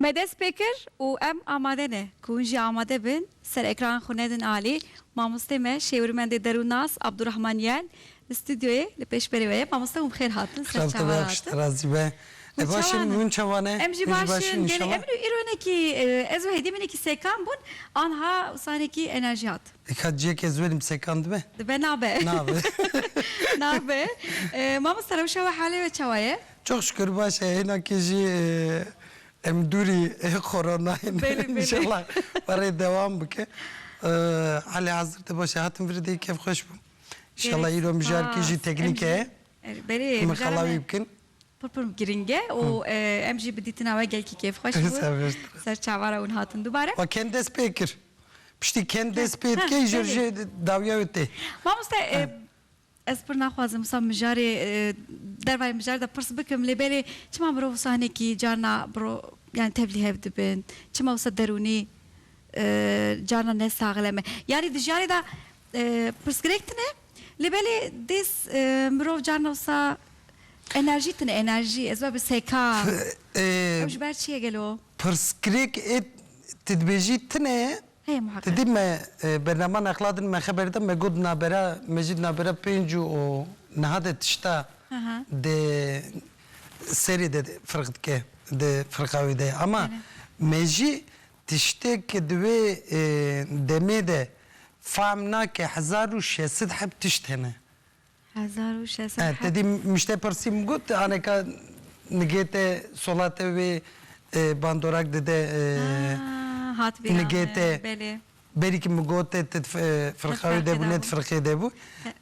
مدرس بکر و ام آماده نه کونجی آماده بین سر اکران خوندن عالی ماموستم شیورمند دروناس عبدالرحمنیان استودیوی لپیش بریوه ماموستم بخیر هاتن سر چهارات. رازیبه. باشین من چوانه. امجی باشین. گلی امرو ایرونه کی از وحدی منی کی سکان بون آنها سانی کی انرژیات. اکادیه که زوریم سکاند به. به نابه. نابه. نابه. ماموستم شو حاله و چوایه. çok şükür باشه اینا کیجی امدوری کرونا انشالله برای دوام بکه حالی حاضر باشه هاتم وردی کیف خوش بم انشالله ایرو مجار کیجی تکنیکه مخلاوی بکن پرپرم گرینگه و امجی بدیتنا و گل کی کیف خوش بم سر چوارا اون هاتن دوباره و کنده سپیکر پشتی کنده سپیکر جرجه داویاوته ماموستا از پر نخوازم سام مجاری در وای مجار دا پرس بکم لیبلی چما برو صحنه کی جانا برو yani tevlih evdibin çima olsa deruni cana ne sağleme yani dijari da pırsgerektine lebeli des mirov cana olsa enerjitine enerji ezba bir seka öj berçiye gelo pırsgerek et tedbejitine hey muhakkak dedim me bernaman akladın me haberden me god nabera mecid nabera penju o nahadet işte de seri de fark ke de farkavide ama meji tişte ki dve demede famna ke 1600 hep tiştene 1600 evet dedim müşte persim gut aneka nigete solate ve bandorak dede hat bir nigete beli belki mugote farkavide bu net farkide bu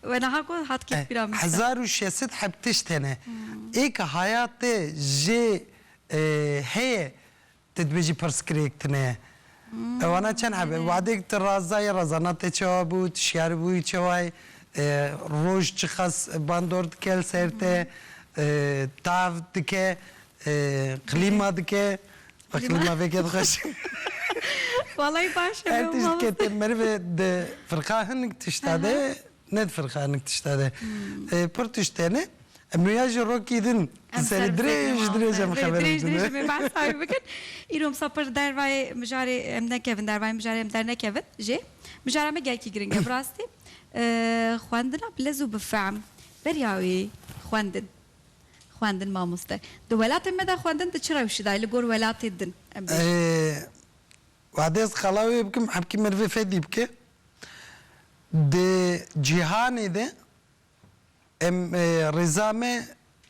ve daha ko hat kit bir 1600 hep tiştene ek hayatı je هي تدبيجي برسكريكتنه وانا كان حب وعدك ترازاي رزانات تشابو تشياربو تشواي روج تخص باندورد كل سرته تاف دكه قليما دكه قليما فيك خش والله باشا انت كنت مرفه de فرقاهن تشتاده ند فرقاهن تشتاده برتشتنه مياج روكيدن دريج مخبرين بعد صاحبي بكن يروم سافر دارواي مجاري امنا كيفن دارواي مجاري امدارنا كيفن جي مجاري ما جاي كي جرينجا براستي خواندنا بلزو بفعم برياوي خواندن ما مستا دو ولات مدا خواندن تشرا وش داي لغور ولات الدن وعديس خلاوي بكم حبكي مرفي فدي بكي de cihani de رزامه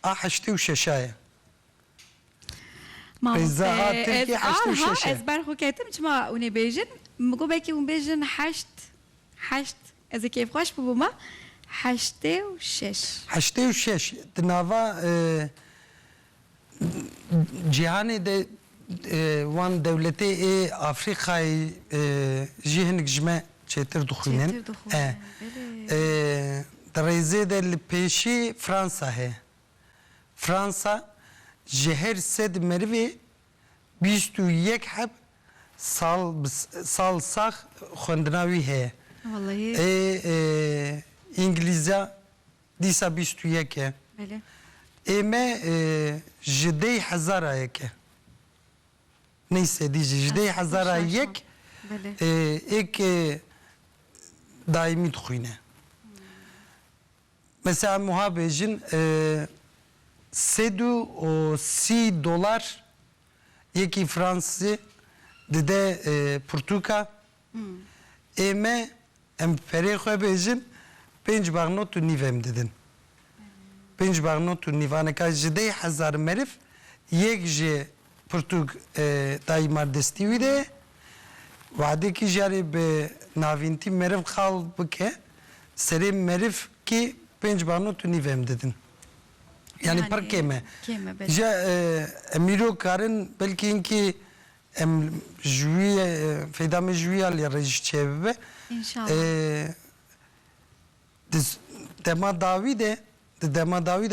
أحشتي وششاية رزاء تركي حشتي وششاية أزبار خو كاتم جماعة وني بيجن مقو باكي ونبيجن حشت إذا كيف خوش ببوما حشتي وشش تنافا جهاني ده وان دولتي أفريقيا جهنك جماع چتر دخولن دريزه del peşi Fransa he. Fransa jehir sed mervi bistu yek hep sal sah khondnavi he. Vallahi. İngilizce disa bistu yek he. Bele. Eme jidey hazara yek. Neyse diye jidey hazara yek. Bele. Ek daimi dkhuyne. Mesela muhabbecin sedu o si dolar yeki Fransız dede Portuka eme empere bejin penç bagnotu nivem dedin penç bagnotu nivane kajde hazar merif yekje Portug daimar destivide vade ki jari be navinti merif khal bke serim merif ki penç bagnotu nivem dedin. Yani par keme. Ja emiro karın belki inki juye fedame juye al rejçeve. İnşallah. Dema Davi de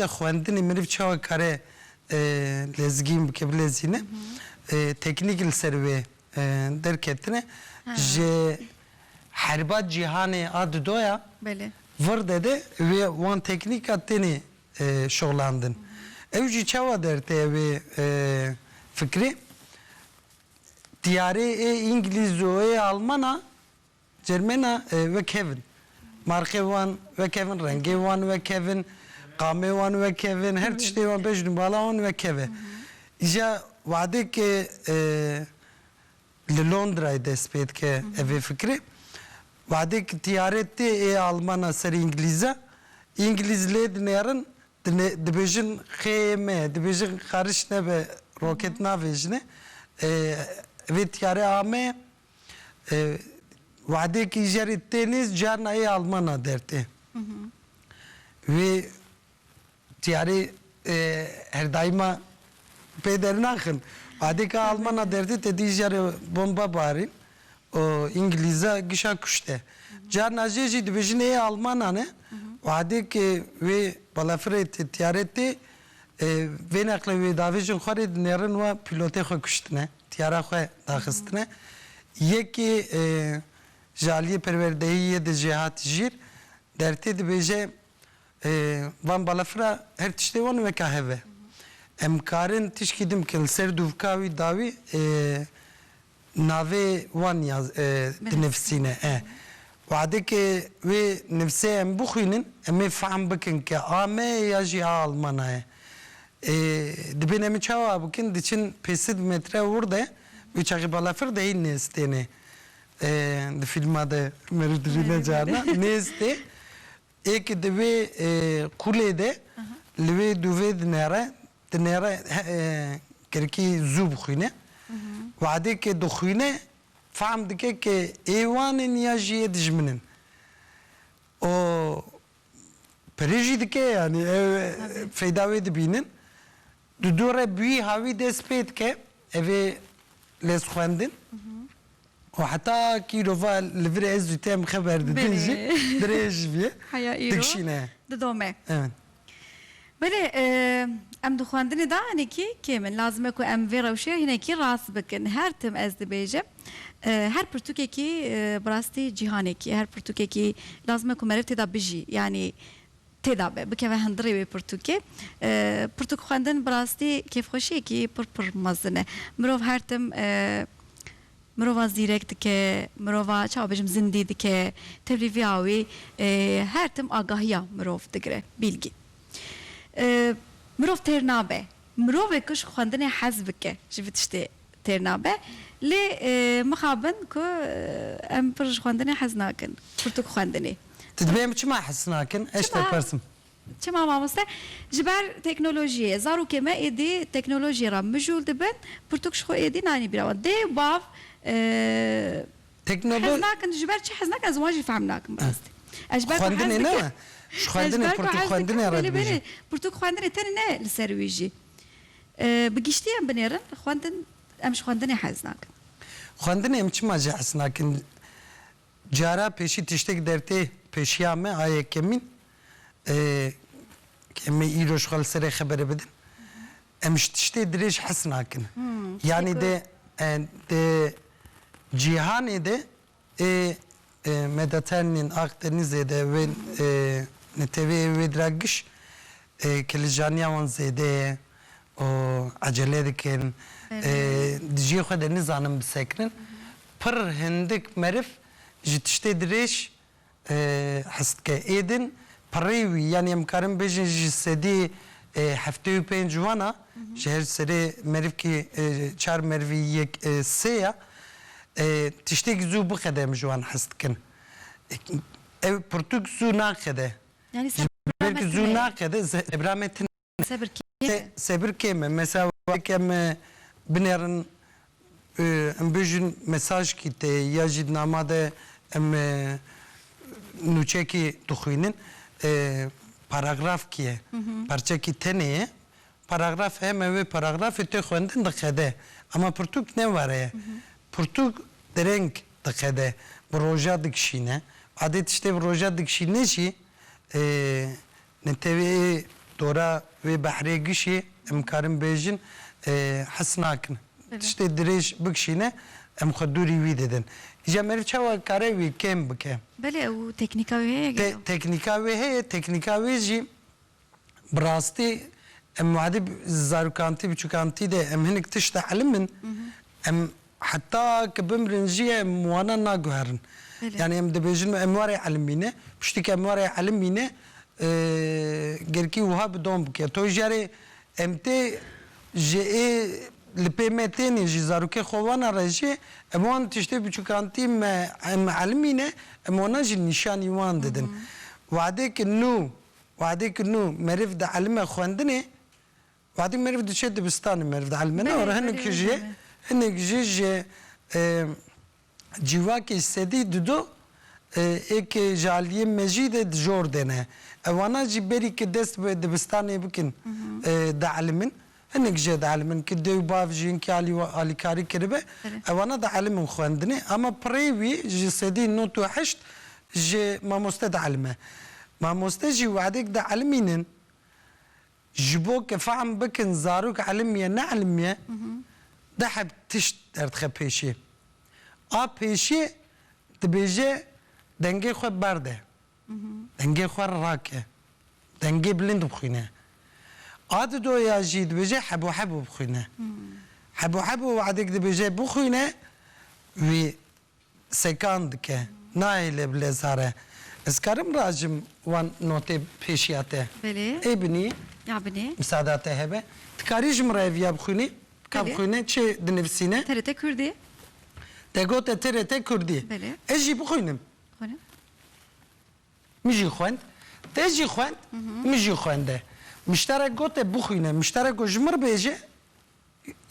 xwendinê mirîv çawa kare lezgîn bike bilezîne teknîk li ser wê derketine ji herba cîhanê a didoya vir dede wê wan teknîka tenê şoxlandin. Ew jî çawa derte wê fikrê Diyare İngiliz o Almana Cermena ve Kevin. Marke wan ve Kevin, rengi wan ve Kevin, kame wan ve Kevin, her tişte wan beş numbala wan ve Kevin. İja vade ki Londra'yı despet ki evi fikri. Vade ki ticarette Almana ser İngilizce. İngilizle dinleyen dibejin kheme, dibejin karış ne be roket navejne. Ve ticare ame vade ki jaretteniz carnayı Almana derdi. Ve ticare her daima peder nakın. Vade ki Almana derdi dedi jare bomba bari. O İngilizce gişa kuşte. Carna jeji dibejine Almana ne? Vade ki ve balafre ticarette ve nakle ve davejin xarid nerin ve pilote xo kuştne. Tiyara xo daxistne. Yeki jaliye perverdehiye de cihat jir. Derte dibece van balafra her tişte van ve kahve. Emkarın tişkidim kil ser duvkavi davi nave van yaz nefsine. Vade ki ve nefse em bukhinin em fahm bikin ki ame yaji Almana. Dibin em çava bukin diçin pesid metre vurdu. Uçağı balafır değil ne istene. De filmada merdivine cana ne iste. Ek dibe kulede leve duve dinere kerki zub khine. Vade ki dukhine fahm dike ki evanin yajiye dijminin. O periji dike yani feydavi dibinin. Dudure büyü havi despet ke eve les xwendin. وحتى كيلوفا الفري عزو تام خبر دنجي دريج بيه دكشينه ددومه evet. Böyle em dixwandinê da hinekî kêmin lazim e ku em vê rewşê hinekî rast bikin her tim ez dibêjim her pirtûkekî bi rastî cîhanekî her pirtûkekî lazim e ku meriv têda bijî yani têda be bikeve hindirê wê pirtûkê pirtûk xwendin bi rastî kêfxweşiyekî pir mezin e mirov her tim mirova zîrek dike mirova çawa bêjim zindî dike tevlîviya wê her tim agahiya mirov digire bilgî mirov têr nabe mirovê ku ji xwendinê hez bike ji vê tiştê têr nabe lê mixabin ku em pir ji xwendinê hez nakin pirtûk xwendinê Tedbiyem çima hesnakin eş tepersim. Çima mamoste ji ber teknolojiyê zarokê me êdî teknolojiyê ra mijûl dibin pirtûk ji xwe êdî nanî bîra wan dê bav hez nakin ji ber çi hez nakin ez wan jî fehm nakim rastî ez ji ber xwendinê ne me? Ji xwendinê pirtûk xwendinê re dibêjim. Pirtûk xwendinê tenê ne li ser wî jî bi giştî em binêrin xwendin em ji xwendinê hez nakin. Xwendinê em çima jî hes nakin cara pêşî tiştek dertê pêşiya me ayê kemîn em ê îro ji xwe li serê xeberê bidin em ji tiştê dirêj hes nakin. Yani de cihanê de Mediterranean Akdenizê de ve netevê wê dragiş kilijaniya wan zêde ye o acele dikin dijî xwe de nizanin bisekinin pir hindik meriv ji tiştê dirêj hes dike êdin pirê wî yani em karin bêjin ji sedî heftê û pênc wana ji her serê merivkî çar merivî yek sê ya tiştek zû bixede em ji wan hes dikin. Ev pirtûk zû naxede. Yani Belki zû naxede zebrametin sebir kême mesela em binêrin em bêjin mesaj kîte ya jî nama de em nûçekî dixwînin paragraf ki ye parçekî tenê ye paragraf heme wê paragrafê tê xwendin dixede ama pirtûk ne ware ye pirtûk direng dixede bi roja dikişîne adê tiştê bi roja dikişîne jî netevê dora wê behrê gişê em karin bêjin hes nakin tiştê dirêj bikişîne em xwe dûrî wî didin îja meriv çawa kare wî kêm bike Belê ew teknîka wê heye teknîka wê heye teknîka wê jî bi rastî em wadî zarokantî biçûkantî de em hinek tişt de elimin em hatta ki bimrinciye muana naguherin. Öyle. Yani em dibêjin emwarê elmîne, piştî emwarê elmîne gerkî wiha bi dom bike. To jarê em tê ji li pê me tênê jî zarokê xovana re jî em wan tiştê biçûkantî me em elmîne em wana jî nîşanî wan didin. Wadêkî nû meriv di elime xwendinê wadî meriv diçe dibistanê meriv di elime ne Belê, or hinek belê, jî belê. hinek jî ji civakê sedî dido êkê ji aliyê me jî de dijor dene. Ewana jî berî ki dest bi dibistanê bikin di elimin hinek jê di elimin ki dêw bav jî hinkî alîkarî kiribe ewana di elimin xwendinê ama pirê wî ji sedî not û heşt ji mamoste di elime. Mamoste jî wadêk di elimînin ji bo ke fehm bikin zarok elimiye ne elimiye deheb tişt derdixe pêşî. A pêşî dibêje dengê xwe berde. Dengê xwe rake. Dengê bilind bixwîne. A didoya jî dibêje hebû hebû bixwîne. Hebû hebû wadêk dibêje bixwîne wî sekan dike. Nayê lê bi lêzare. Ez karim rajim wan notê pêşiya te. Belê. Ê binî. Ya binê. Müsaade te hebe. Tikarî ji min re ev ya bixwînî? Ka Belê. bixwîne çê dinivîsîne? TRT Kurdî. Te gote TRT Kurdî. Belê. Ez jî bixwînim. Xwîne. Min jî xwend. Te jî xwend. Min jî xwende. Mişterek gote bixwîne. Mişterek ku ji min bêje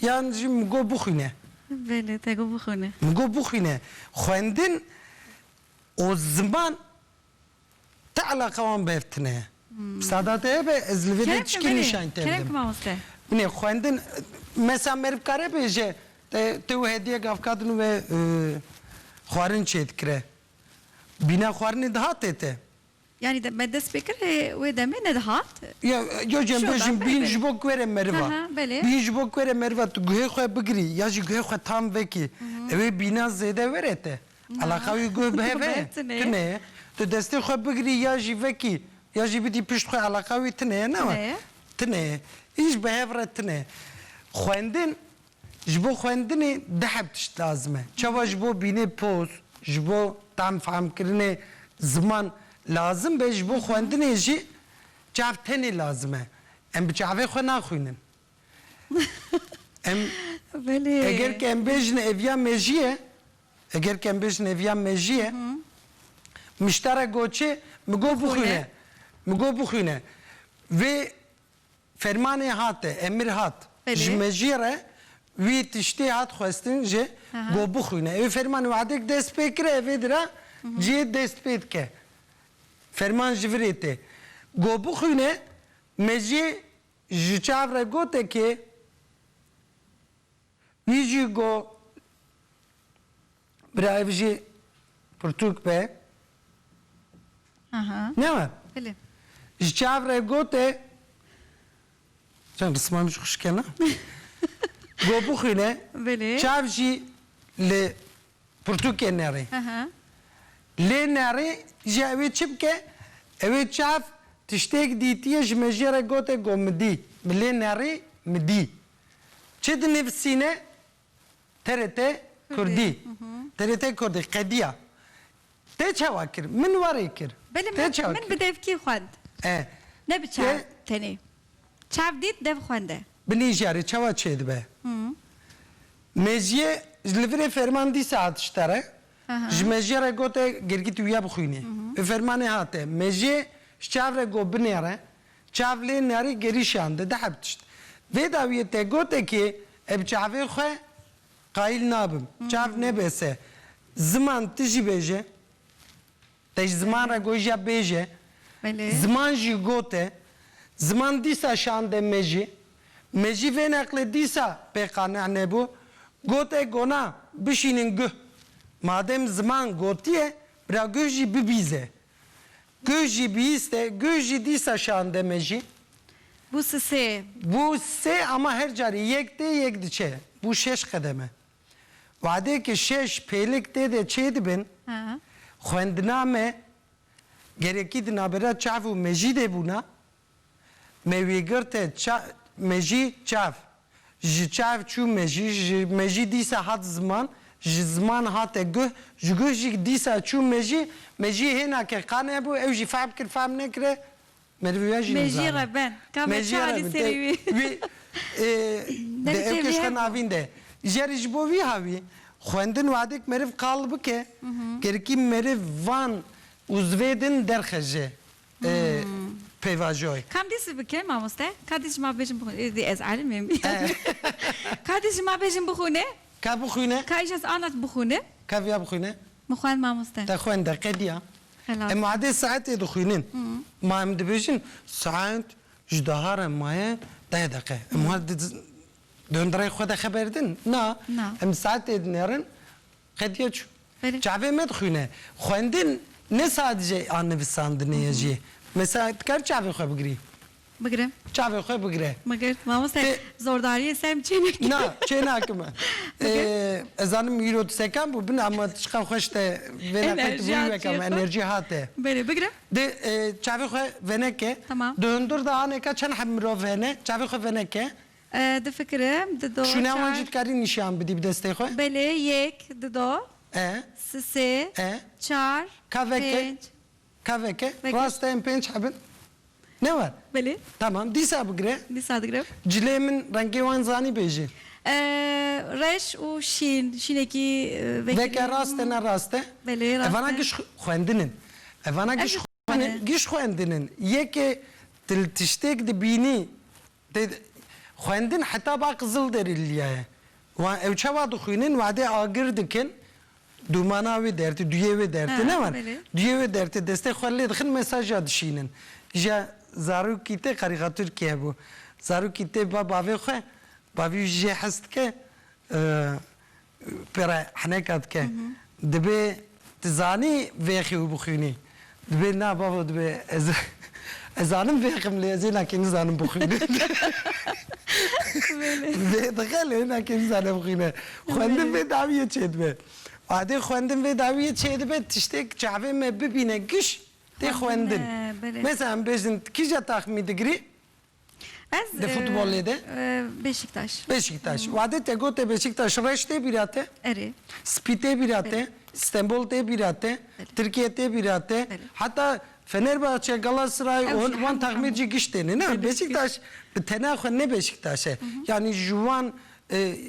yan jî min got bixwîne. Belê, te got bixwîne. Min got bixwîne. Xwendin o ziman te alaka wan bev tune. Müsaade te hebe ez li vê de tişkî nîşan te Kerem bidim. mamoste. Ne xwendin mesela merivkare bêje te wê hediyek avkadin ve xwarin çê dikire. Bîna xwarinê dihatê te. Yani de me dest pê kir wê demê nedihat. Yo cem Şuradan bêjin belê. bîn ji bo guherê meriva. Belê. Bîn ji bo guherê meriva tu guhê xwe bigirî ya jî guhê xwe tam vekî. Ew bîna zêde were te. Alaka wî guh biheve. Biheve tune. Tune. Tu destê xwe bigirî ya jî vekî. Ya jî bidî pişt xwe alaka wî tune ne wa? Tune. Tune. Hiç behevre tune. Xwendin ji bo xwendinê deheb tişt lazim e. Çawa ji bo bînê poz, ji bo tam famkirinê ziman lazim be ji bo xwendinê jî çav tenê lazim e. Em bi çavê xwe naxwînin. Em Belê. eger ki em bêjin eviya me jî ye, eger ki em bêjin eviya me jî ye, miştere goçê mi got bixwîne. Mi got bixwîne. Vê fermanê hate, emir hat. Belê. Ji me jî re wî tiştê hat xwestin jê got bixwîne. Ev fermanê wadek dest pê kire evê dira ciyê dest pê dike. Ferman ji virê tê. Got bixwîne me jî ji çav re gotekê wî jî got bira ev jî pirtûk be. Aha. Ne var? Belê. Ji çav re gote Can rısmam ji xuşkena. Got bixwîne Belê. çav jî li pirtûkê nerê. Aha. Lê nerê ji evê çi bike? Evê çav tiştêk dîtiye ji me jê re gote got midî. Bi lê nerê midî. Çi dinivîsîne? TRT Kurdî. TRT Kurdî qediya. Te çawa kir? Min warê kir. Belê Te çawa min kir? bi devkî xwend. Ne bi çav Te- tenê. Çav dît dev xwende. Binî jarê çawa çê dibe? Mejiyê ji li virê ferman dîsa hat tiştere. Ji mejiyê re gote girgît wîya bixwînê. Ev fermanê hate. Mejiyê ji çav re got binêre. Çav lê nerê gerî şande deheb tişt. Vê dawiyê te gotekê ev çavê xwe qayîl nabim. Çav nebese. Ziman tu jî bêje. Te ji ziman re got ya bêje. Belê. Ziman jî gote. Ziman dîsa şande me jî. Me jî vê neqlê dîsa pêqanex nebû. Gote gona bişînin guh. Madem ziman gotiye bira guh jî bibîze. Guh jî bîste, guh jî dîsa şande me jî. Bu sisê. Bu sê ama her carî yek tê yek diçe. Bu şeş qedeme. Wadê ki şeş pêlik tê de çê dibin. Ha. Xwendina me gerekî di navbera çav û me jî de bûna me wê girte me jî çav ji çav çû mejî ji mejî dîsa hat ziman ji ziman hate guh ji guh jî dîsa çû mejî hênake qane bû ew jî fehm kir fehm nekire merivî jî Mejî re ben. Ka me çali serî wî. de ev keşke navîn de jerî ji bo vî havî xwendin wadek meriv qal bike gerkî meriv van uzvê din derxeje peyvajoy Kam dîsî bike mamoste? Ka dîsî ma bêjim bixûne? Ez alimim. Ka dîsî ma bêjim bixûne? ka bixwîne Ka îş ez anat bixûne? ka viya bixwîne Mixwend mamoste. te xwende qediya Helal. em adê saetê dixwînin ma em dibêjin saet ji dahar maye deh deqe em döndürey xwe de xeber din na em saetê dinêrin qediya çû çavê me dixwîne xwendin ne sadece anivîsandinê jî mesela dikar çavê xwe bigirî Bigirim. çavê xwe bigire Mıgır. Mamoste zordariyê ser mi çênek? na çê nakime ez zanim îro sekan bû bin ama tişka xweş te vênaqet bûyî wekam enerjî hate Bele bigirim. de çavê xwe veneke Tamam. döndür da aneka çend hem mirov vene çavê xwe veneke Di fikirim, di do. şûne wan jî dikarî nîşan bidî bi destê xwe Bele yek, di do. Sê, çar, kaveke kaveke rast em pênc hebin ne var Bele. tamam dîsa bigire Dîsa digirim. cilê min rengê wan zanî bêjî Reş û şîn. Şînekî veke rast ne rast e Bele rast. evana giş xwendinin evana giş xwendinin giş xwendinin yekê tiştêk dibînî xwendin heta ba qizil derîliye wan ew çawa dixwînin wadê agir dikin dumana wê dertî duyê wê dertî ne var duyê wê dertî destê xwe lê dixin mesaja dişînin ja zarokî te karîkatûrkî hebû zarokî te bavê xwe bavî jê hes dike pêra heneka dike dibe tu zanî vêxî û bixwînî dibe na bavo dibe ez zanim vêxim lê ez ê nakê nizanim bixwînim vê dixe lê nakê nizanim bixwîne xwendin vê dawiyê çê dibe adê xwendin vê dawiyê çê dibe tiştêk çavê me bibîne giş tê xwendin mesela em bêjin kîja taxmîn digirî Ez de futbolê de Beşiktaş. Beşiktaş wadê te gote Beşiktaş reş tê bîrate Erê. Spî tê bîrate İstanbul tê bîrate Tirkiye tê bîrate hatta Fenerbahçe Galatasaray wan taxmîn jî giş têne ne Beşiktaş tena xwe ne Beşiktaş e yani ji wan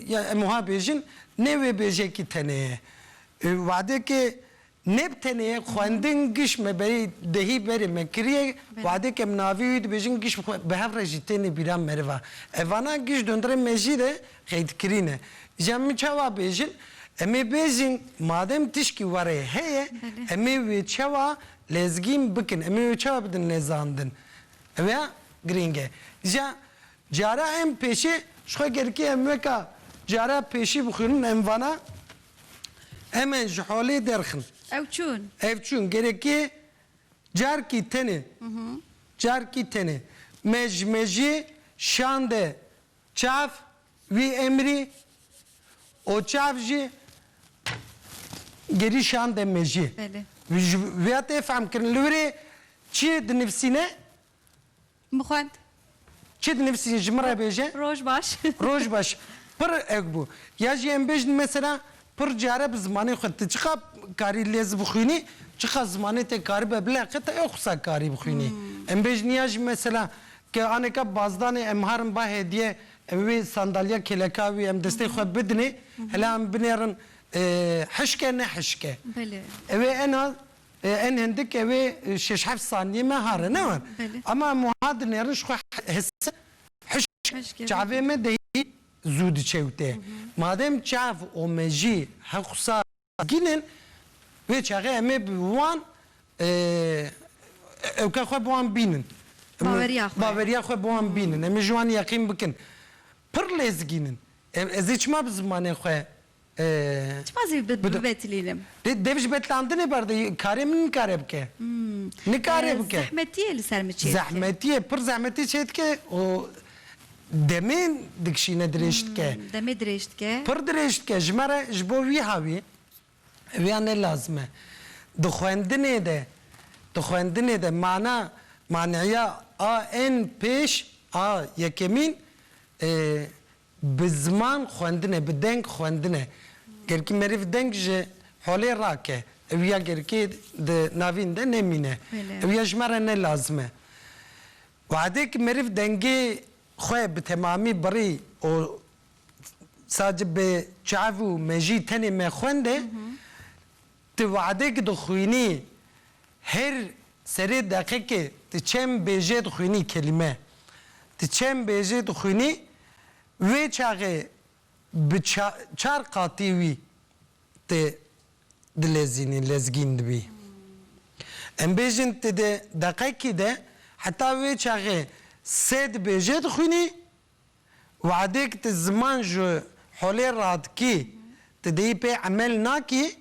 ya em wiha bêjin ne wê bêjekî tenê ye wadekê ne tenê xwendin giş me berî dehî berê me kiriye wadek em navî wî dibêjin giş bi hev re jî tenê bîran meriva evana giş döndire me jî de xeytkirîne ji min çawa bêjin em ê bêjin madem tişkî were heye em ê wê çawa lezgîn bikin em ê wê çawa bidin lêzandin ew ya girîng e ja cara em pêşê ji xwe gerkî em weka cara pêşî bixwînin em vana hemen ji holê derxin Ew çûn. ev çûn gerekî carkî tenê carkî tenê mejî şande çav wî emrî o çav jî gerî şande mejî vêya tê femkirin li wirê çi dinivîsîne Mixwend. çi dinivîsîne ji min re bêje Roj baş. roj baş pir ek bû ya jî em bêjin mesela pir care bi zimanê xwe tu çiqa karî lêz bixwînî çiqa zimanê te karî be bileqe te ew xisa karî bixwînî em bêjin ya jî mesela ke aneka bazdanê em harin ba hediye em wê sandalya keleka wî em destê xwe bidinê hela em binêrin hişke ne hişke ew ê en hindik ew ê şeş heft saniyê me hare ne var ama em wiha dinêrin ji xwe hisse hişk çavê me dehî zû diçe wî madem çav û me jî hewxsa gînin wê çaxê em ê bi wan evka xwe bi wan bînin baveriya xwe bi wan bînin em ê ji wan yeqîn bikin pir lêzgînin ez ê çima bi zimanê xwe Çima zî bibetilînim dev ji betlandinê berde karê min nikare bike nikare bike zehmetiye li ser mi çê zehmetiye pir zehmetî çê dike û demê dikişîne dirêj dike demê dirêj dike pir dirêj dike ji me re ji bo wî havî eviya ne lazim e di xwendinê de maneya a en pêş a yekemîn bi ziman xwendine bi deng xwendine gerkî meriv deng ji holê rake ev ya gerkî di navîn de nemîne ev ya ji me re ne lazim e wadekî meriv dengê xwe bi temamî birî û sadece bi çav û mejî tenê me xwende tu wadekî dixwînî her serê deqekê tu çem bêjê dixwînî kelîme tu çem bêjê dixwînî wê çaxê bi çar qatî wî te dilezînî lezgîn dibî em bêjin tu de deqekî de heta wê çaxê sê dibêjê dixwînî wadekî tu ziman ji holê radikî tu deyî pê emel nakî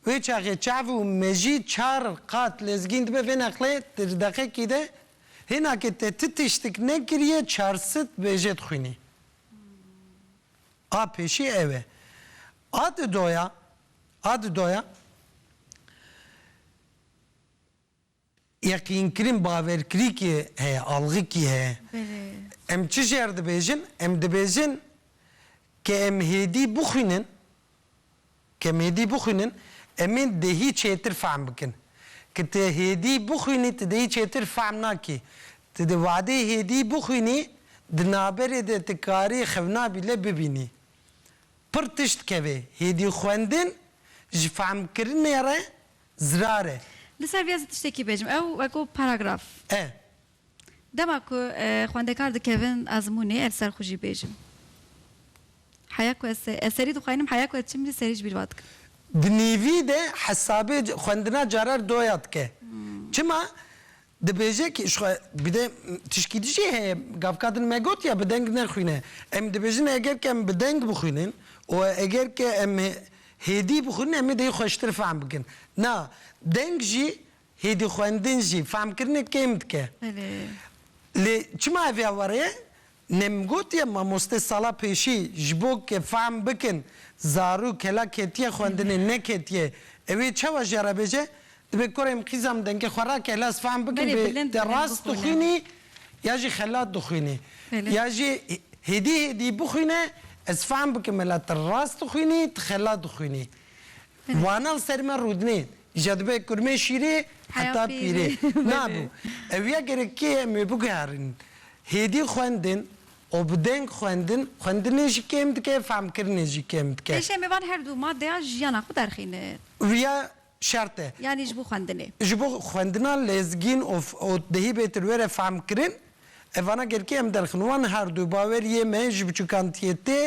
wê çaxê çav û mejî çar qat lezgîn dibe vê neqlê tu deqekî de hênakê te ti tiştik nekiriye çarsit bêjê dixwînî a pêşî ev e a di doya yeqînkirin bawerkirîkê heye algikî heye em çi jêr dibêjin em dibêjin ke em hêdî bixwînin em ên dehî çêtir fehm bikin ki te hêdî bixwînî tu dehî çêtir fehm nakî tu di wadê hêdî bixwînî di naberê de tu karî xewna bîle bibînî pir tişt kevê hêdî xwendin ji fehmkirinê re zirar e Li ser vêya tiştekî bêjim ew weko paragraf dema ku xwendekar dikevin ezmûnê el ser xwe jî bêjim heya ku ez serî dixwayinim heya ku ez çimdî serî ji bîr wat dikim di nîvî de hesabê xwendina carer doya dike çima dibêje ki bir de tişkî dijî heye gavkadin me got ya bi deng nexwîne em dibêjin eger ke em bi deng bixwînin û eger ke em hêdî bixwînin em ê deyî xweştir fehm bikin na deng jî hêdî xwendin jî fehmkirinê kêm dike lê çima ev ya were nem gotiye mamoste sala pêşî ji bo ke fehm bikin zarok hela ketiye xwendinê neketiye ew ê çawa jêra bêje dibe korem qîzam dengê xwe rake hela ez fehm bikin bê te rast dixwînî ya jî xelat dixwînî ya jî hêdî bixwîne ez fehm bikim hela te rast dixwînî tu xelat dixwînî wana li ser me rûdinê îja dibe kurmê şîrê heta pîrê nabû ev ya gerekî em ê biguherin hêdî xwendin û bi deng xwendinê jî kêm dike fehmkirinê jî kêm dike Pêşê mêvan her du maddeya jiyana xwe derxîne viya şert e yanî ji bo xwendinê ji bo xwendina lezgîn û dehî bêtir were fehmkirin evana gerekî em derxin wan her du baweriyê me ji biçûkantiyetê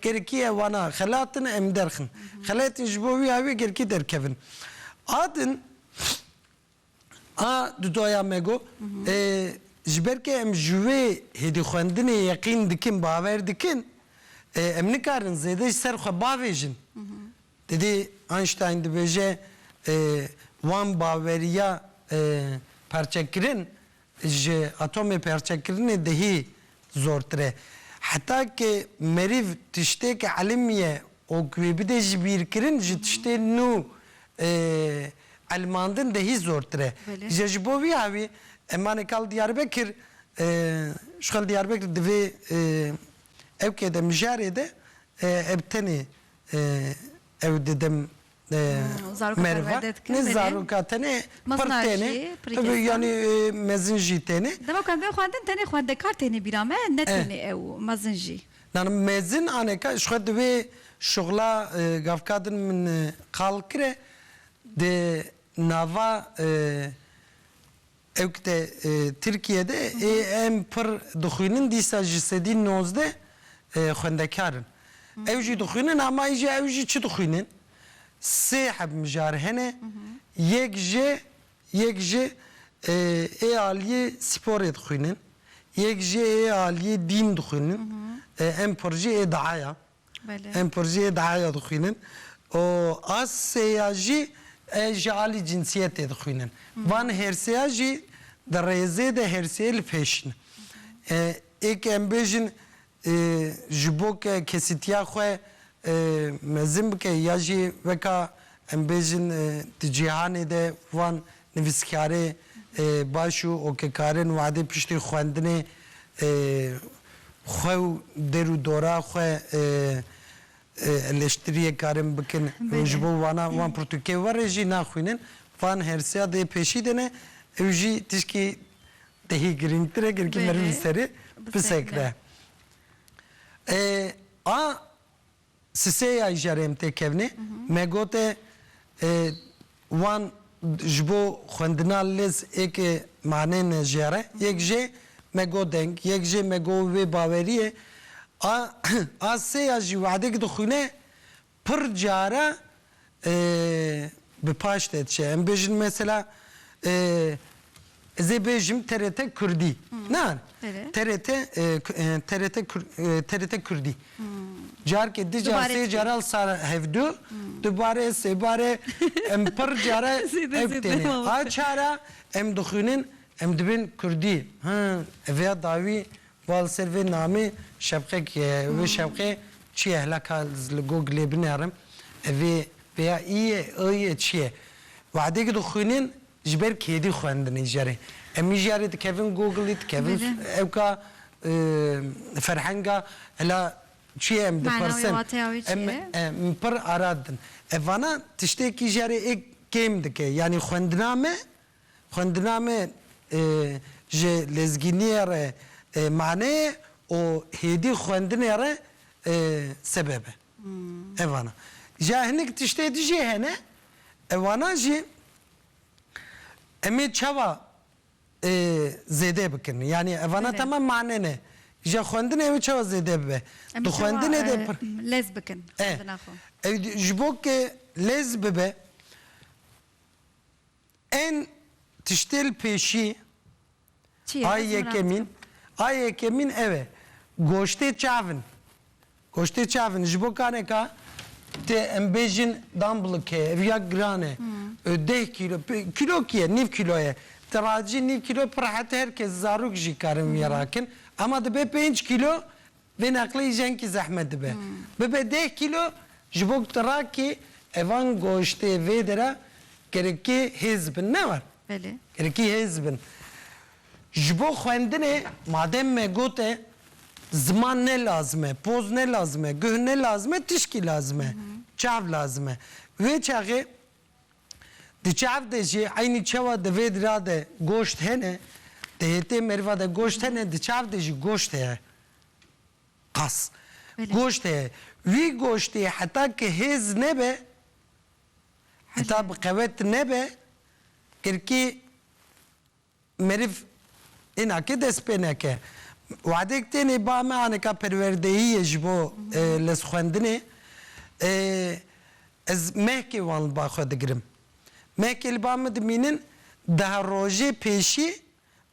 gerekî wana xelatin em derxin xelatên ji bo wî hawê gerekî derkevin adin a du doya me got ji ber ke em ji wê hêdî xwendinê yeqîn dikin bawer dikin em nikarin zêde ji ser xwe bavêjin dedî Einstein dibêje wan baweriya perçekirin ji atomê perçekirinê dehî zortir e heta ke meriv tiştêke elimiye û ku wê bide ji bîrkirin ji tiştê nû elmandin dehî zortir e ji bo wî hawî emanê kal Diyarbekir şixel Diyarbekir divê evkê de mijarê de ev tenê ev dedim merva ne zaroka tenê pir tenê yani mezin jî tenê dema ku em vê xwendin tenê xwendekar tenê bîra me ne tenê ew mezin jî yani mezin aneka şixwe divê şoxla gavkadin min qal kire de nava evkte Türkiye'de em pir dixwînin dîsa ji sedî 19 xwendekarin ew jî dixwînin ama îjî ew jî çi dixwînin sê heb mijar hene yek ji ê aliyê sporê dixwînin yek ji ê aliyê dîn dixwînin em pir jî ê dihaya em pir jî ê dihaya dixwînin û az sêya jî ji alî cinsiyetê dixwînin van herseya jî di rêzê de herseyê li pêşin êk em bêjin ji bo ke kesîtiya xwe mezin bike ya jî veka em bêjin di cîhanê de wan nivîskarê baş û okêkarên wadê piştî xwendinê خو درو دورا خو eleştiriye karim bikin jbo wana wan Portuke var jî naxwînin van hersiya de peşî dene ew jî tişkî tehî girîngtir girkî merî serî bisekre a siseya jarêm tê kevnê me gote wan ji bo xwendina lêz êkê manê ne jêre yek jê me got deng yek jê me got wê baweriyê a seya jî wedekî dixwîne pir cara bi paş de diçe em bêjin mesela ez ê bêjim TRT Kurdî ne TRT Kurdî carkê di car sê caral sar hevdû dubare sêbare em pir cara ev têne a çara em dixwînin em dibin Kurdî ev ya dawî wal ser vê namê şevqek ye wê şevqê çi ye helaka li Googlê binêrim evê veya îye çi ye wedekî dixwînin ji ber kêdî xwendinê jarê em jarê dikevin Google'î dikevin evka ferhenga hela çi ye em dipirsin em pir aradin evana tiştekî jarê êk kêm dike yanî xwendina me ji lezgîniyê re manê o hêdî xwendinê re sebeb e evana ja hinek tiştê dijî hene evana jî em ê çawa zêde bikin yani evana temam manê ne ja xwendinê ew çawa zêde bibe du xwendinê de lêz bikin ew ji bo ke lêz bibe en tiştê pêşî ay yekemîn ev e goştê çavin ji bo kaneka tê em bêjin dambilike ev ya giran e 10 kilo kiye nîv kilo ye tiracî nîv kilo pir hete herkes zarok jî karin yerakin ama dibe 5 kilo vê neqlê jenkî zehmet dibe bibe 10 kilo ji bo tirakî evan goştê vê dere gerekî hêz bin ne var gerekî hêz bin ji bo xwendinê madem me gote ziman ne lazim e poz ne lazim e guh ne lazim e tişkî lazim e çav lazim e wê çaxê di çav de jî aynî çawa di vê dira de goşt hene di hêtê meriva de goşt hene di çav de jî goşt heye qas goşt heye wî goştê heta ki hêz nebe heta bi qewet nebe kirkî meriv înakê dest pê neke wedek tenê ba me aneka perwerdeyî ji bo lez xwendinê ez mehkê wan li ba xwe digirim mehkê li ba me dimînin daha rojê pêşî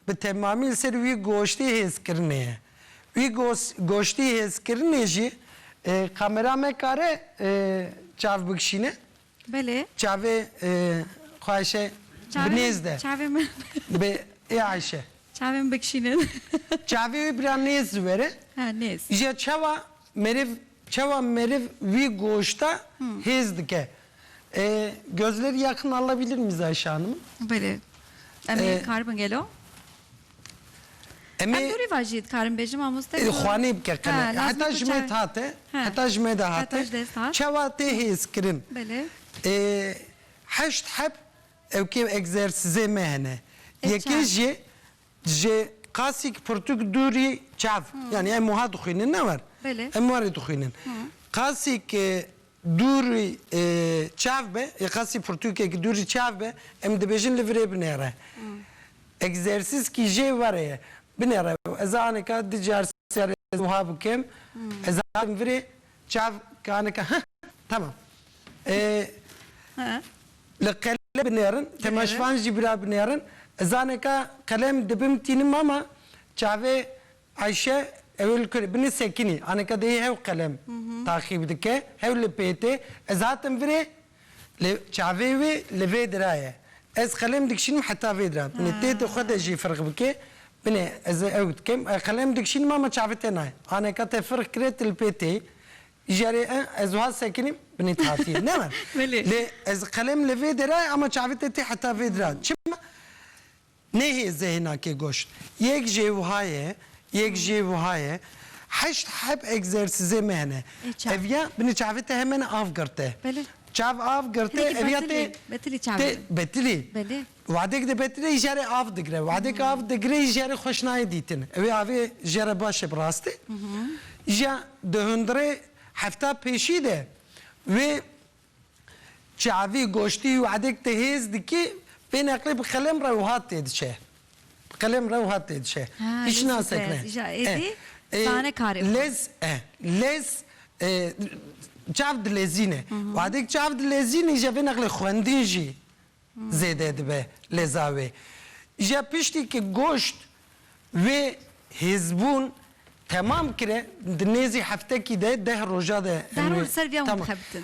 bi temamî li ser wî goştê hêzkirinê ye wî goştê hêzkirinê jî kamera me kare çav bikişîne çavê xwe Ayşe binêz de bi ê Ayşe çavên bikişînin çavê bira nêz vere ji çawa meriv wî goşta hêz dike gözleri yakın alabilir miyiz Ayşe Hanım? Belê em karbin gelo em dûrî va jî karin bêjim mamoste xwanê bike qele heta ji me de hate çawa tê hêzkirin heşt heb evkê egzersizê me hene yekê jî ji qasîk pirtûk dûrî çav yani em wiha dixwînin ne var em warê dixwînin qasîk dûrî çav be qasî pirtûkekî dûrî çav be em dibêjin li virê binêre egzersîzkî jê were ye binêre ez aneka di car serê wiha bikim ez hatim virê çav kaneka tamam li qele binêrin temaşvan jî bira binêrin ez aneka qelem dibim tînim ama çavê Ayşe evvel bini sekinî aneka deyê hev qelem taxîb dike hev li pêtê ez hatim virê çavê wê li vê diraye ez qelem dikişînim heta vê dira binê tê xwe de jî firq bike binê ez ew dikim qelem dikişînim ama çavê te naye aneka te firq kire li pêtê jarê ez wiha sekinîm binê hatî ne var lê ez qelem li vê diraye ama çavê te tê heta vê dira çima nehê zêhnakê goşt yek jê wiha ye هشت حب egzersize mehne. çav. Evya beni çavete hemen av gırte. Beli. Çav av gırte Peki, evya betili. te Betili çav. betili. Beli. Vadek de betili ijare av digre. Vadek av digre ijare hoşnayı ditin. Evya avi jare başı brastı. İja döndüre hafta peşi de ve çavi goşti vadek te hez diki ben aklı bir kalem rahat edişe. Kalem rahat edişe. İş nasıl ne? İja edi. Sahne kare. لز چاو دلزینه و هدیک چاو دلزینه ایجا به نقل خوندین جی زیده دبه لزاوه ایجا پیشتی که گوشت و هزبون تمام کره دنیزی هفته کی ده روژا ده Darul Serbiya منتخبتن.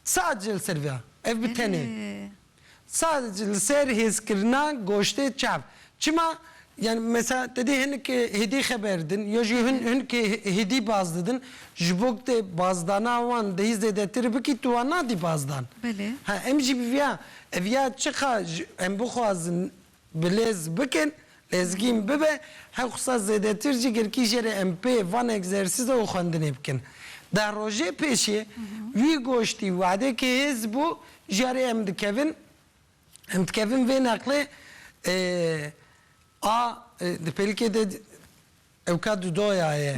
sadece Serbiya ev bitene sadece ser hizkirna goşte çav çima yani mesela dedi hani ki hedi haberdin ya jihun ki hedi bazdın jibok de bazdana wan deyiz de detir ki tuana di bazdan Beli. ha emji bivya evya çıka em bu khazın bilez bikin lezgin bibe ha khusa zedetirci gerki jere mp van egzersiz o xandine bikin da roje peşi vi goşti vade ki hez bu jare em dikevin ve nakle de pelike de evkad doya ye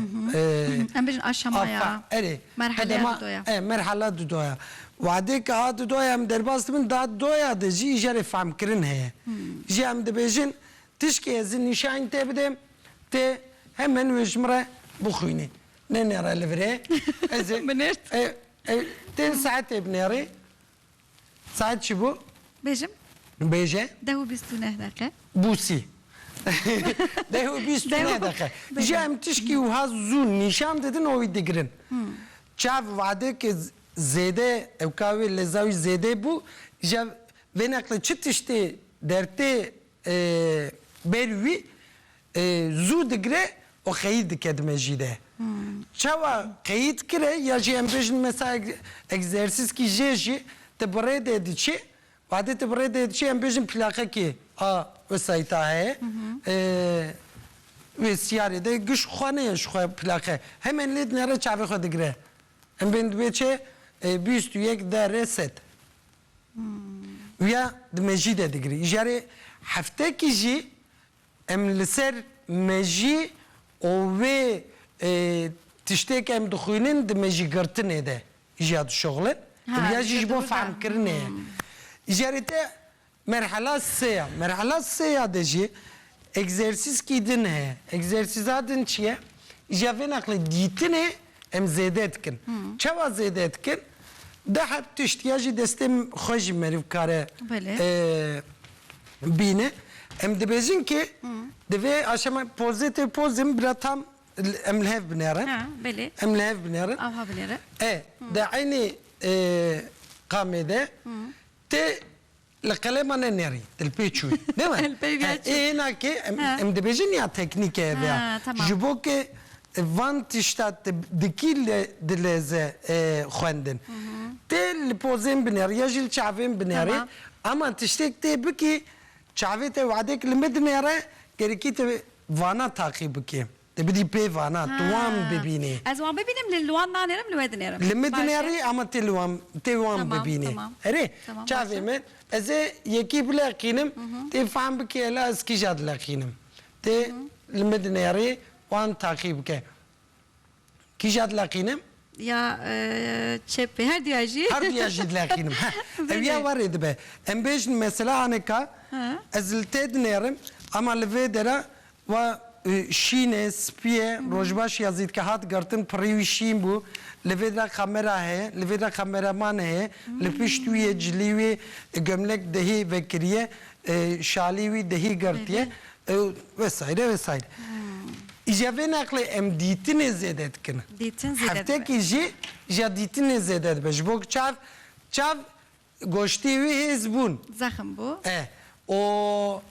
Em bejin aşamaya. eri Merhale doya. merhala doya vade ki ad doya em derbastım da doya de ji jare fam kirin he ji em de bejin tişki ezin nişan te bidem te hemen vejmre bukhuyni ne nera levre ez Benert. te saat ebneri saat şibu Bejim. beje Dehu bistune dakika. بوسی ده بیست نه دقیقه جام تشکی و ها زون نشان دادن اوی دیگرن چاو وعده که زیده اوکاوی لزاوی زیده بو جا و نقل چه تشتی درته بروی زو دیگره o qeyd kedime jide. Çava qeyd kire ya ji em bejin mesela egzersiz ki jeji te brede diçi vade te brede diçi em bejin plaka ki a vesayta he ve siyarede güç xane şu plaka hemen led nere çave xwe digre em ben beçe büst yek de reset ya de mejide digri jare hafte ki ji em liser meji o ve tiştek em duxunin de meji girtine de ijad şoğlen ya ji bo fahm kirine ijarete merhala seya de ji egzersiz ki din he egzersizadın çiye ijave nakle ditine em zede etkin çava zede etkin de hep tiştiyajı destem xoji meriv kare bine em dibêjin ki divê aşama pozitif pozim bira tam em li hev binêrin Belê. em li hev binêrin Avha binêre. de aynı qamê de te li qelema ne nerî dil pê çûyî değil mi? Hêna ki em dibêjin ya teknîk ev ya ji bo ki van tişta dikî dilêze xwendin te li pozên binêrî ya jî li çavên binêrî ama tiştek tê bikî çavê te wadek li me dinêre gerekî te vana takî bikî te bidî pê vana tu wan bibînî Ez wan bibînim li wan nanêrim li wê dinêrim. li me dinêrî ama te wan bibînî herê çavê min ez ê yekî bileqînim tê fehm bikî ela ez kîja dileqînim tê li me dinêrî wan takî bike kîja dileqînim Ya çepê her diyajî. her diya jî dileqînim ev ya warê dibe em bêjin mesela aneka ez li tê dinêrim ama li vê dere wa şînê spiyê rojbaş ya zîdkehat girtin pirî wî şîn bû li vê de kamera heye li vê de kameraman heye li pişt wî yê cilî wê gömlek dehî vekiriye şalî wî dehî girtiye vesaire vesaire İcave nakle em dîtinê zêde dikin Dîtin zêde dibe. heftekî jî ja dîtinê zêde dibe ji bo çav goştê wî hêz bûn Zexm bu. o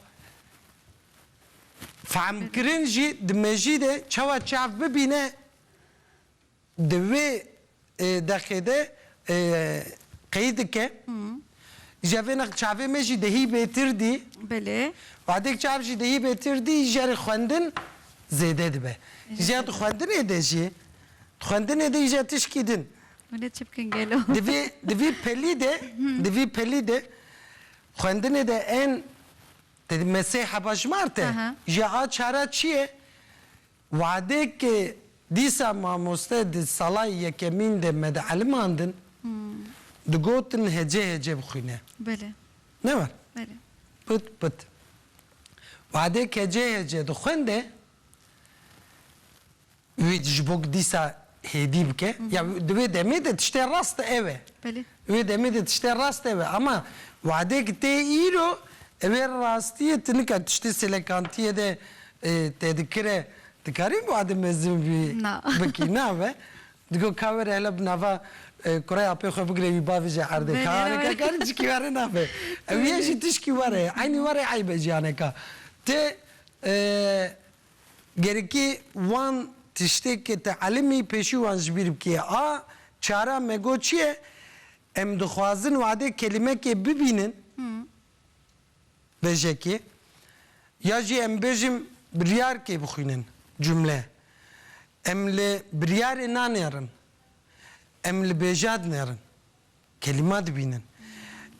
famkirin jî dime jî de çawa çav bibîne di wê deqê qeyd dike javê çavê me jî dehî bêtir dî Belê. vadek çav jî dehî bêtir dî jere xwendin zêde dibe jê xwendinê de jî Xwendinê de îje tişkî din. Öyle çıpkın geliyor. Divî pelî de xwendinê de en dedi mesêha bajmar te Aha. ji a çara çi ye? Wadekê dîsa mamoste di sala yekemîn de me de eliman din digotin hece hece bixwîne. Böyle. Ne var? Böyle. Pıt pıt. Wadek hece hece dixwende wê ji bo dîsa hêdî bike. Ya divê demê de tiştê rast ev e. Böyle. Wê demê de tiştê rast ev e ama wadek tê îro evê rastiyê tinika tiştê selekantiyê de tê dikire dikarî bu adê mezin bî Na. bikî nave. Digo kawer hele bi nava kuraya apê xwe bigire wî bavê jê erdê. Belê, Kareka belê. kar cikî were nabe. Ew yê jî tişkî were. Aynî were aybe jiyaneka. Tê gerekî wan tiştekê te elimî pêşî wan ji bîr bikî. A çara me got çi ye? Em dixwazin wadê kelimekê bibînin vejekê ya jî em bêjim biryarkê bixwînin cümle. Em li biryarê nanêrin. Em li bêjad nerin. Kelima dibînin.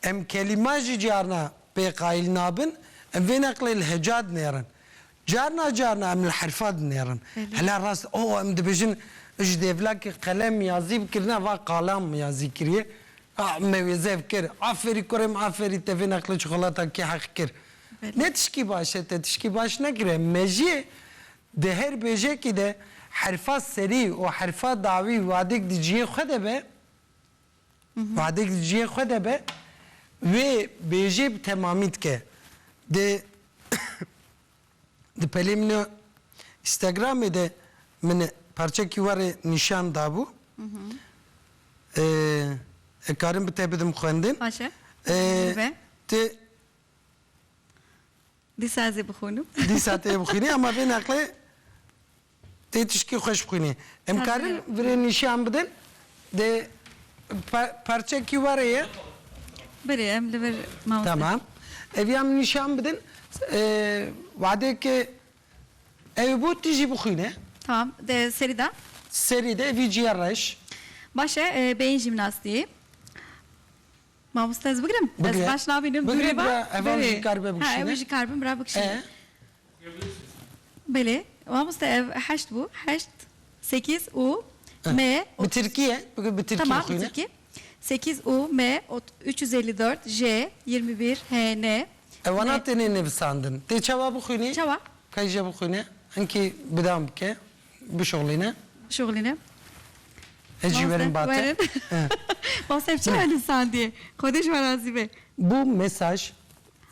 Em kelima jî carna pê qayîl nabin, em vê neqlê li hecad nêrin. Carna em li herfa dinêrin. Hela rast em dibêjin ji devlakê qelem yazî bikirine va qalam yazî kiriye. Me wê zev kir. Aferî kurêm aferî te vê neqlê çikolatakê heq kir. Ne tişkî baş e te tişkî baş nekire. Me jî di her bêjekî de herfa serî û herfa dawî wadek di ciyê xwe de be wadek di ciyê xwe de be wê bêjê bi temamî dike. Di pelê min Instagramê de min parçekî warê nîşan dabû. Karim bi te bidim xwendin. Paşa. Te Disazê bixwînim. dîsa tê bixwînî ama vê neqlê tê tişkî xweş bixwînî. Em karin virê nîşan bidin de parçekî warê ye. Böyle em li ver mamoste. Tamam. Ev yam nîşan bidin wadekê ev bû tî jî bixwîne. Tamam. De seriden. Serî de evî ciya reş. Başa beyin jimnastiği. Mamoste ez bigirim. Bigire. Ez baş nabînim. Bigire, Dûrê bira, ev jî karibe bikişîne. Ha, ev jî karibim bira bikişîne. Böyle. Mamoste ev heşt bu. Heşt. 8 U M. Bi Tirkiye. Bi Tirkiye Tamam. bixwîne. Türkiye. 8 U M 354 J 21 H N. Ev ana tenê nivîsandin. Tê çawa bixwînî? Çawa. Kayja bixwîne. Hinkî bidam bike. Bişoğlîne. Şoğline. Ecî verin batı. Mamoste ev çawa insan diye. Kodeş var be. Bu mesaj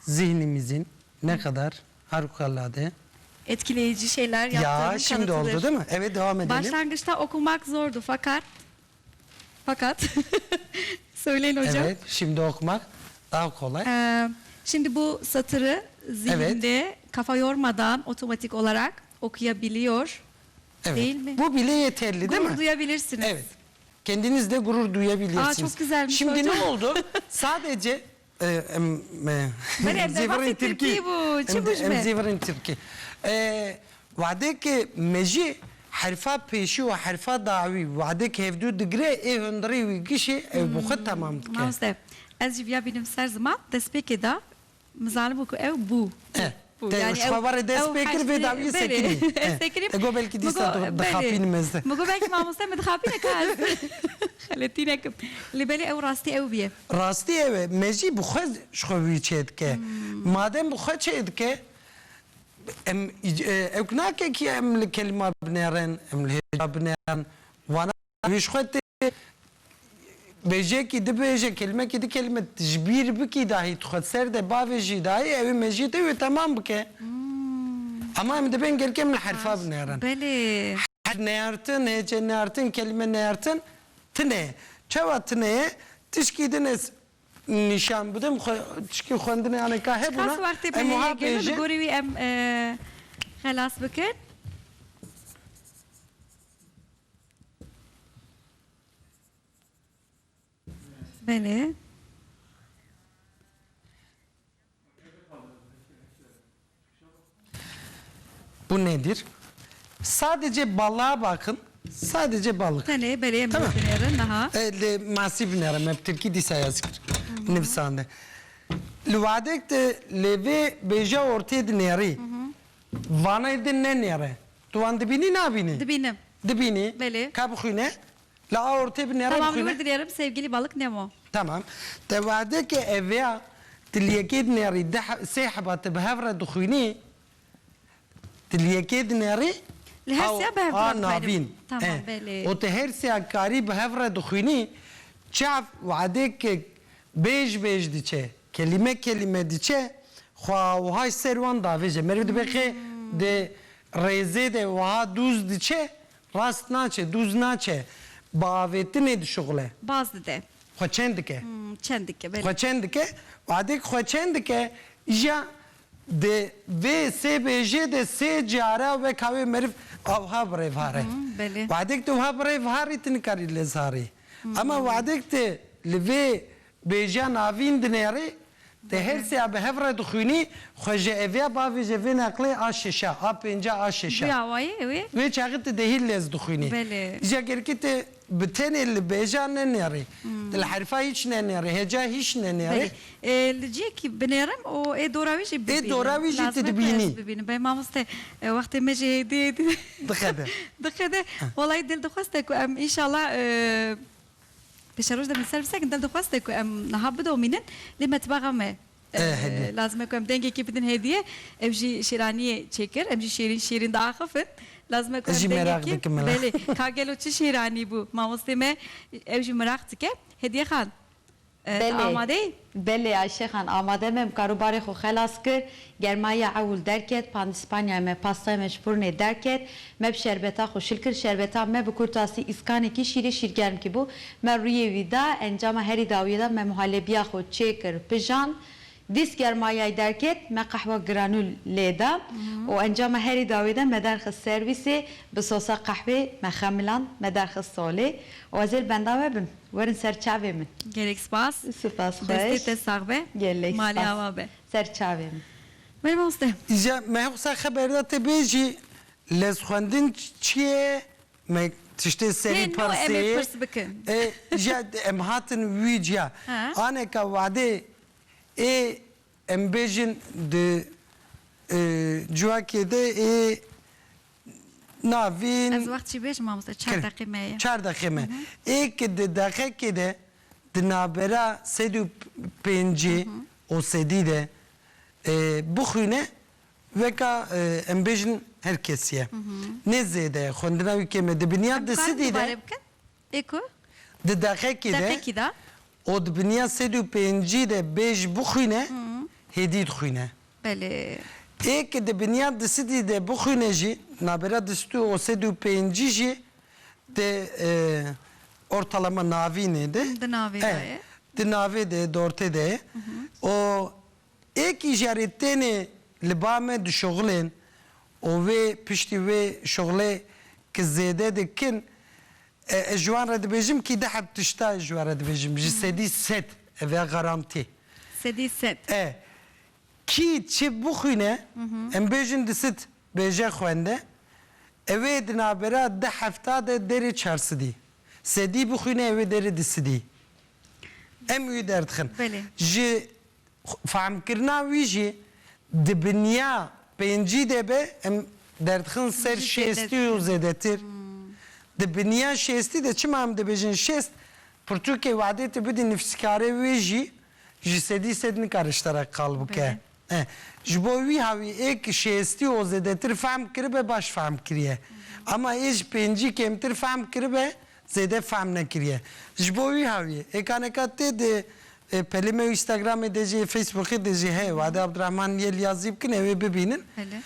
zihnimizin ne kadar harikulade. Etkileyici şeyler yaptığının Ya şimdi kanıtıdır. oldu değil mi? Evet devam edelim. Başlangıçta okumak zordu fakat söyleyin hocam. Evet şimdi okumak daha kolay. Şimdi bu satırı zihinde kafa yormadan otomatik olarak okuyabiliyor. Evet. Değil mi? Bu bile yeterli değil Gurur mi? duyabilirsiniz. Evet. Kendinizle gurur duyabilirsiniz. Aa, çok güzelmiş Şimdi hocam. ne oldu? Sadece bahsettiğim Türkiye bu, çıkmış mı? Emziverin Türkiye. Vadeki meji harfa peşi ve harfa davi vadeki hevdu digre hundri ve kişi bu khat tamam ki. Mamoste, ez jiviya benim ser zaman despeke da mizanı bu ev bu. Yani şu var despekir ve davi sekini. Ego belki disa da khapin mezde. Mugo belki mamoste med khapine kaz. Khaletina ke libeli ev rasti ev biye. Rasti ev meji bu khaz şovi çetke. Madem bu khaz çetke em eknake ki em kelime bneren em hicab bneren wana vişkhate beje ki de beje kelime ki de kelime tecbir biki dahi txser de baveji dahi ev meji de tamam bike. Ama em de ben gelkem le harfa bneren. Beli. Neyartın hece neyartın kelime neyartın tne çava tne tişkidiniz nişan budım tişki xwendine yani ka he buna Kas vakti beli gelin gori vi em xelas bikin. Beli. Bu nedir? Sadece balığa bakın. Sadece balık. Tane beleye Tamam. mevdinerin daha. Le masif binara me Türkiye disa yazık. Nefsande. Lüvadek de leve beja ortaya dinleri. Vana edin ne nere? Tuvan dibini ne bini? Dibinim. Dibini. Beli. Kabukune. La ortaya binara Tamam bukune. ömür dilerim sevgili balık Nemo. Tamam. Tevade ke evya تليكيد ناري سيحبة بهفرة دخوني تليكيد ناري لهرسيا بهفرة نافين تمام بلي وتهرسيا كاري بهفرة دخوني شاف وعديك بيج ديچه كلمة ديچه خوا وهاي سروان دافجه مرد بخي de reze de وها دوز ديچه راست ناچه دوز ناچه باوتنه دي شغله bazı de. خو چندکه Çendike beli. خوچندکه وادی خوچندکه یا de ve SBJ de se jara ve kave merif avha brevhare beli. vadik to ha brevhare tin kari lezari ama vadik de leve beja navin dinere de her se ab hevra dukhuni khoje evya ba ve jeve nakle aşşa a penca aşşa Ya vay evet. ve çağıt de hil lez dukhuni Beli. ja gerkite بتن اللي بيجان نيري الحرفة هيش نيري هجا هيش نيري لجيك بنيرم او اي دوراويش ببيني دوراويش تدبيني ببيني باي ما مست وقت ما جي دي دخده دخده والله دل دخواستك ام ان شاء الله بشروج ده من سيرفيسك دل دخواستك ام نهبدو منن لما تبغى لازم يكون دنجي كيف بدن هديه امشي شيرانيه تشيكر امشي شيرين داخفن لازم يكون دنجي كيف بله كاجلو تشي شيراني بو ما مستمع امشي مراقتك هديه خان آماده بله عایشه خان آماده مم کاروبار خو خلاص کر گرمای اول درکت پاند اسپانیا مه پاستا مشپور نه درکت مب شربتا خو شلکر شربتا مه بکورتاسی اسکانی کی شیرگرم کی بو مه روی ویدا انجام هری داویدا مه محلبیا خو چیکر پجان دیس گرمای درکت مه قهوه گرانول لیدا و انجام هری داویدا مه درخ سرویسی بصوص قهوه مه خملان مه درخ ساله و ازل بنداوه بن ورن سرچاوه من gerek spas سپاس خوش دستی تساقبه گلک مالی آوابه سرچاوه من بریم آسته إذا ما يخص خبرات بيجي لز خواندن چیه ما تشتي سری نو امت پرسه پرس بکن جد ام هاتن ویجیا آنه که وعده ام بیجن ده جواکی ده ناوین از وقت چی بیش ما مست 4 دقیقه میه 4 دقیقه ایک ده دقیقه ده دنابرا سدو پنجی او سدی ده بخونه وکا امبیجن herkesiye. Ne zede khondina wikeme de binyat de sidi de بکن ایکو de dakiki de دقیقی دا o de binyat sedu penci de bej bukhine hedid khune. بله Ek de binyat de sidi de bukhine ji nabera de stu o sedu penci ji de ortalama navine de دناوی دایه de nave de dorte de o ek ijaretene libame de şoğlen o ve pişti ve şoğle ki zede de kin جوان را دبیجم کی ده حب تشتا جوان را دبیجم جسدی set ve garanti سدی ست ki çi bukhine em bejin disit beje khwende eve dinabera de hafta de deri çarsidi sedi bukhine eve deri disidi em yu derdxin Bele. ji fahm kirna wî jî di binya pêncî de be em derdxin ser Ji şêstî û zêdetir di binya şêstî de çima em dibêjin şêst pirtûkê wadê te bidî nifskarê wê jî ji sedî sed nikare ji te re qal bike ji bo wî havî êk şêstî û zêdetir fehm kiribe baş fehm kiriye ama ê ji pêncî kêmtir fehm kiribe zêde fehm nekiriye ji bo wî havî êkaneka tê de pelime Instagramê de jî Facebookê de jî heye wadê Abdurrahman yel yazî bikin ew ê bibînin بله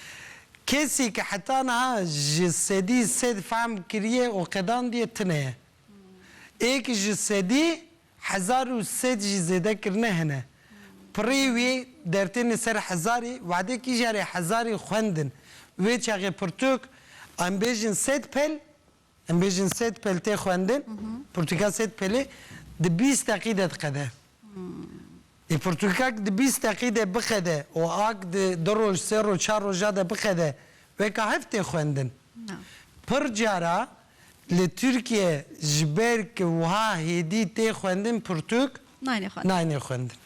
کسی که حتی نه جسدی سد فهم کریه و قدان دیه تنه ایک جسدی 1000 زده کرنه هنه پریوی درتین سر 1000 وعده کی جاری 1000 خوندن وی چاقه پرتوک ام بیجن سد پل ام بیجن سد پل تی خوندن پرتوکا سد پلی ده 20 دقیقه قده پرتوکاک ده 20 دقیقه بخده و آگ ده دروج سر و چار روزه ده بخده و که هفته خوندن نه پر جارا li Türkiye ji ber ki wiha hêdî tê xwendin pirtûk Nayne xwe. nayê xwendin.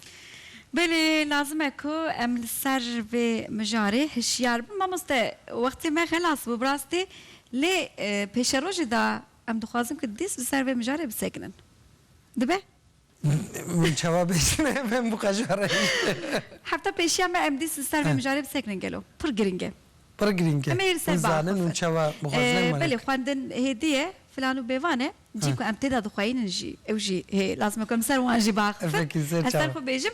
Belê lazim e ku em li ser vê mijarê hişyar bin mamoste wextê me xelas bû bi rastî lê pêşerojê da em dixwazim ku dîst li ser vê mijarê bisekinin. Dibe? Min cevabê ne ben bu kajar Hefta pêşiya me em dîst li ser vê mijarê bisekinin gelo. Pir giring e. pir giring e. Em ê li ser Zanin û baxwe. çawa bixwazin Belê xwendin hêdiye filan û bêvan e cî ku em têda dixwayînin jî ew jî hê lazim e ku em ser wan jî baxifin. Efekî ser Ez ser çawa. xwe bêjim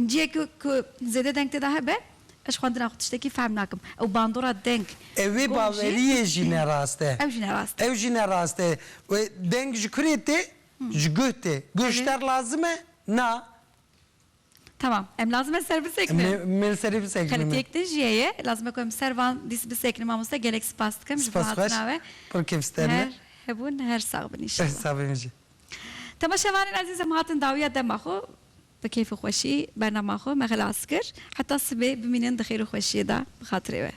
ciyekê ku zêde deng têda hebe ez xwendina xwe tiştekî fehm nakim. Ew bandora deng Evê baweriyê jî ne rast e. ew jî ne rast e. Ev jî ne rast e. Ve deng ji kurê tê ji guh tê. Guhşter lazim e? Na. Tamam. Em lazım e ser bisekinin. Mel serî bisekinin. Kaletiyek de jiyeye lazım e ku em ser van dîs bisekinin mamoste gelek spas dikim. Spas xweş. Pir kevster Her ne? hebûn her sağ bin inşallah. Hesabim jî. تماشاوانین عزیزم هاتن داویه دما خو به کیف خوشی برنامه خو مخلاص کر حتی سبه ببینن دخیر خوشی دا بخاطره